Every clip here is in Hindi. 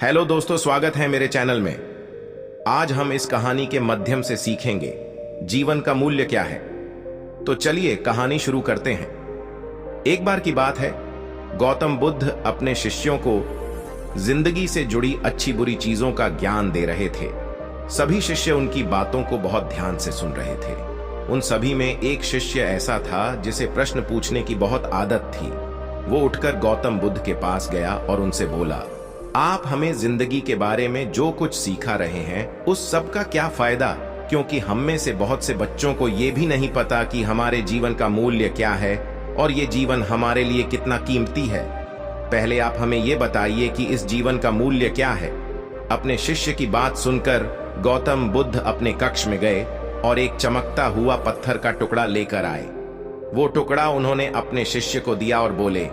हेलो दोस्तों, स्वागत है मेरे चैनल में। आज हम इस कहानी के माध्यम से सीखेंगे जीवन का मूल्य क्या है। तो चलिए कहानी शुरू करते हैं। एक बार की बात है, गौतम बुद्ध अपने शिष्यों को जिंदगी से जुड़ी अच्छी बुरी चीजों का ज्ञान दे रहे थे। सभी शिष्य उनकी बातों को बहुत ध्यान से सुन रहे थे। उन सभी में एक शिष्य ऐसा था जिसे प्रश्न पूछने की बहुत आदत थी। वो उठकर गौतम बुद्ध के पास गया और उनसे बोला, आप हमें जिंदगी के बारे में जो कुछ सिखा रहे हैं उस सब का क्या फायदा, क्योंकि हम में से बहुत से बच्चों को ये भी नहीं पता कि हमारे जीवन का मूल्य क्या है और ये जीवन हमारे लिए कितना कीमती है। पहले आप हमें ये बताइए कि इस जीवन का मूल्य क्या है। अपने शिष्य की बात सुनकर गौतम बुद्ध अपने कक्ष में गए और एक चमकता हुआ पत्थर का टुकड़ा लेकर आए। वो टुकड़ा उन्होंने अपने शिष्य को दिया और बोले,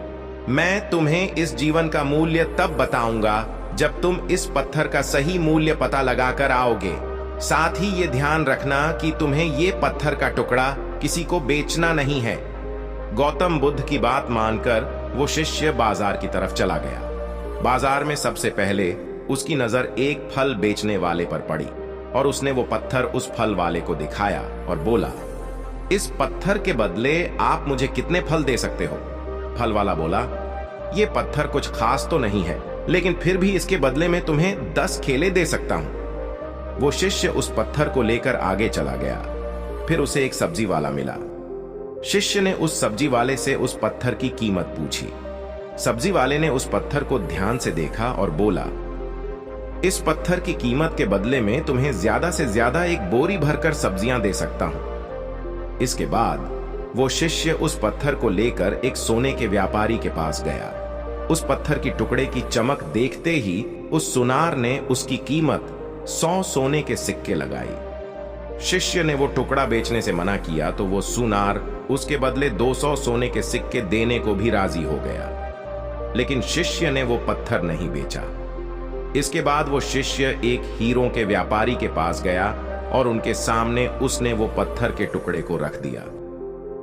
मैं तुम्हें इस जीवन का मूल्य तब बताऊंगा जब तुम इस पत्थर का सही मूल्य पता लगाकर आओगे। साथ ही ये ध्यान रखना कि तुम्हें ये पत्थर का टुकड़ा किसी को बेचना नहीं है। गौतम बुद्ध की बात मानकर वो शिष्य बाजार की तरफ चला गया। बाजार में सबसे पहले उसकी नजर एक फल बेचने वाले पर पड़ी और उसने वो पत्थर उस फल वाले को दिखाया और बोला, इस पत्थर के बदले आप मुझे कितने फल दे सकते हो? फल वाला बोला, ये पत्थर कुछ खास तो नहीं है, लेकिन फिर भी इसके बदले में तुम्हें 10 केले दे सकता हूं। वो शिष्य उस पत्थर को लेकर आगे चला गया। फिर उसे एक सब्जी वाला मिला। शिष्य ने उस सब्जी वाले से उस पत्थर की कीमत पूछी। सब्जी वाले ने उस पत्थर को ध्यान से देखा और बोला, इस पत्थर की कीमत के बदले में तुम्हें ज्यादा से ज्यादा एक बोरी भरकर सब्जियां दे सकता हूं। इसके बाद वो शिष्य उस पत्थर को लेकर एक सोने के व्यापारी के पास गया। उस पत्थर की टुकड़े की चमक देखते ही उस सुनार ने उसकी कीमत 100 सोने के सिक्के लगाई। शिष्य ने वो टुकड़ा बेचने से मना किया तो वो सुनार उसके बदले 200 सोने के सिक्के देने को भी राजी हो गया, लेकिन शिष्य ने वो पत्थर नहीं बेचा। इसके बाद वो शिष्य एक हीरों के व्यापारी के पास गया और उनके सामने उसने वो पत्थर के टुकड़े को रख दिया।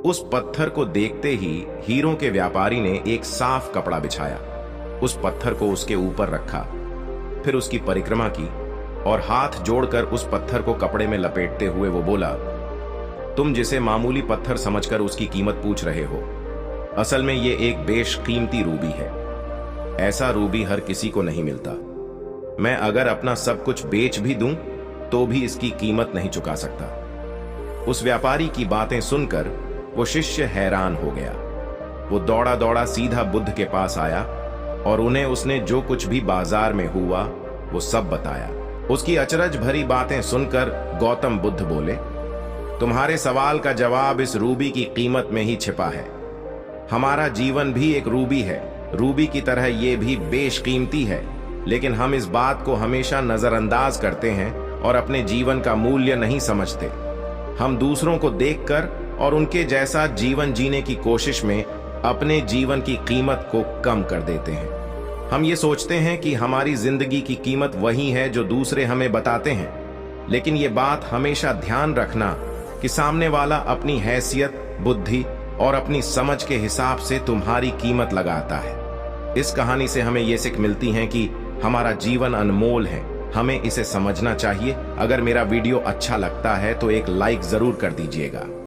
उस पत्थर को देखते ही हीरों के व्यापारी ने एक साफ कपड़ा बिछाया, उस पत्थर को उसके ऊपर रखा, फिर उसकी परिक्रमा की और हाथ जोड़कर उस पत्थर को कपड़े में लपेटते हुए वो बोला, तुम जिसे मामूली पत्थर समझकर उसकी कीमत पूछ रहे हो, असल में ये एक बेशकीमती रूबी है। ऐसा रूबी हर किसी को नहीं मिलता। मैं अगर अपना सब कुछ बेच भी दूं तो भी इसकी कीमत नहीं चुका सकता। उस व्यापारी की बातें सुनकर वो शिष्य हैरान हो गया। वो दौड़ा दौड़ा सीधा बुद्ध के पास आया और उन्हें उसने जो कुछ भी बाजार में हुआ वो सब बताया। उसकी अचरज भरी बातें सुनकर गौतम बुद्ध बोले, तुम्हारे सवाल का जवाब इस रूबी की कीमत में ही छिपा है। हमारा जीवन भी एक रूबी है। रूबी की तरह ये भी बेशकीमती है, लेकिन हम इस बात को हमेशा नजरअंदाज करते हैं और अपने जीवन का मूल्य नहीं समझते। हम दूसरों को देखकर और उनके जैसा जीवन जीने की कोशिश में अपने जीवन की कीमत को कम कर देते हैं। हम ये सोचते हैं कि हमारी जिंदगी की कीमत वही है जो दूसरे हमें बताते हैं, लेकिन ये बात हमेशा ध्यान रखना कि सामने वाला अपनी हैसियत, बुद्धि और अपनी समझ के हिसाब से तुम्हारी कीमत लगाता है। इस कहानी से हमें ये सीख मिलती है कि हमारा जीवन अनमोल है, हमें इसे समझना चाहिए। अगर मेरा वीडियो अच्छा लगता है तो एक लाइक जरूर कर दीजिएगा।